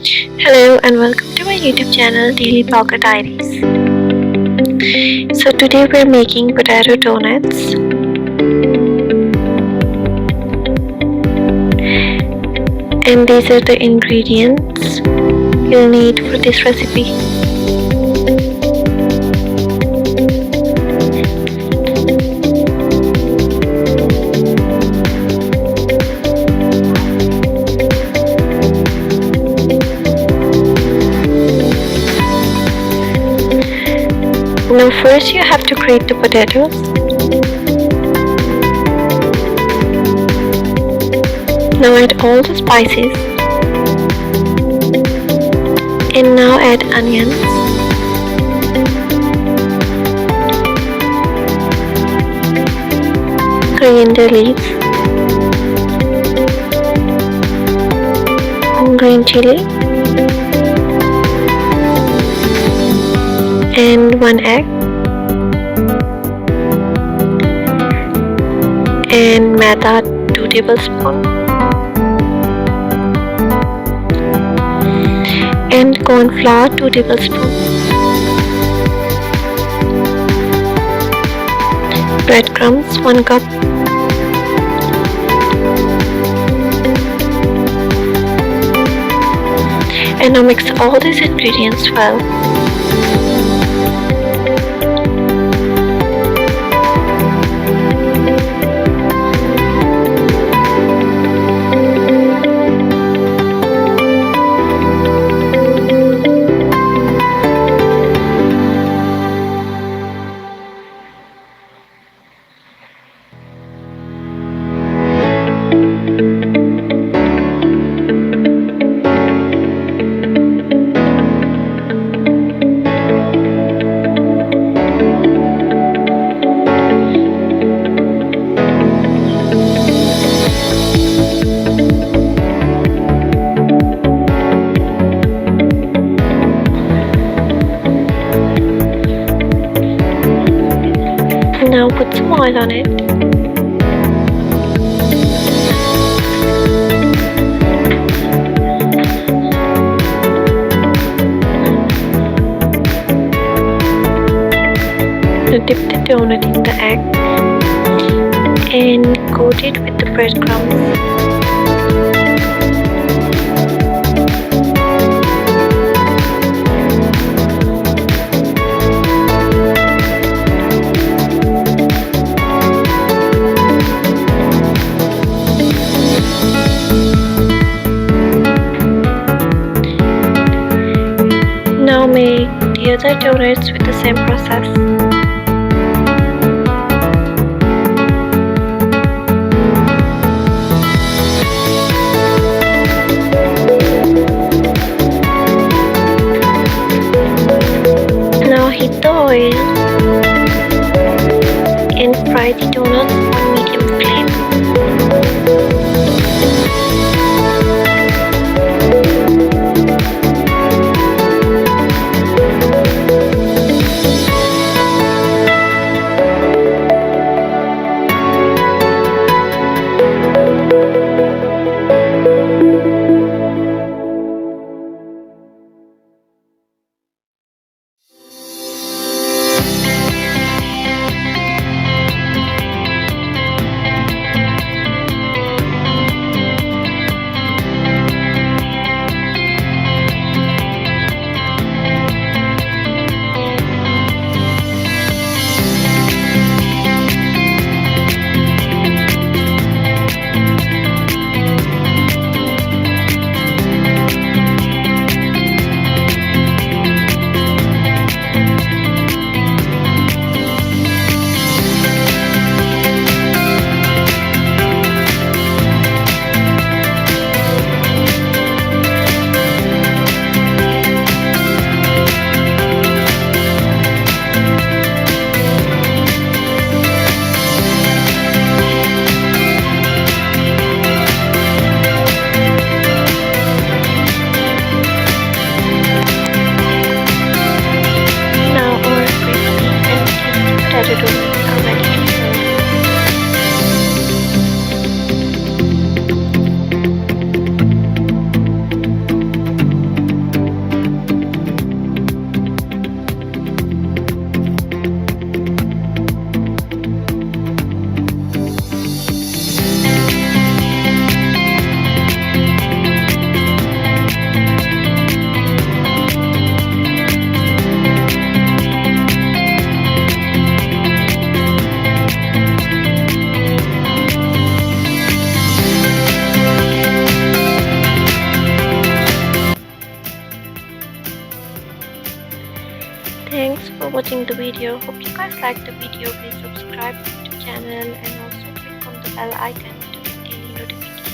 Hello and welcome to my YouTube channel Daily Blogger Diaries. So today we're making potato donuts. And these are the ingredients you'll need for this recipe. Now first you have to grate the potatoes. Now add all the spices. And now add onions. Coriander leaves. Green chilli. And 1 egg. And maida 2 tablespoons. And corn flour 2 tablespoons. Breadcrumbs 1 cup. And now mix all these ingredients well. Now put some oil on it. Now dip the donut in the egg and coat it with the breadcrumbs. Now make the other donuts with the same process. Now heat the oil and fry the donuts on medium flame. watching the video. Hope you guys like the video. Please subscribe to the channel and also click on the bell icon to get daily notifications.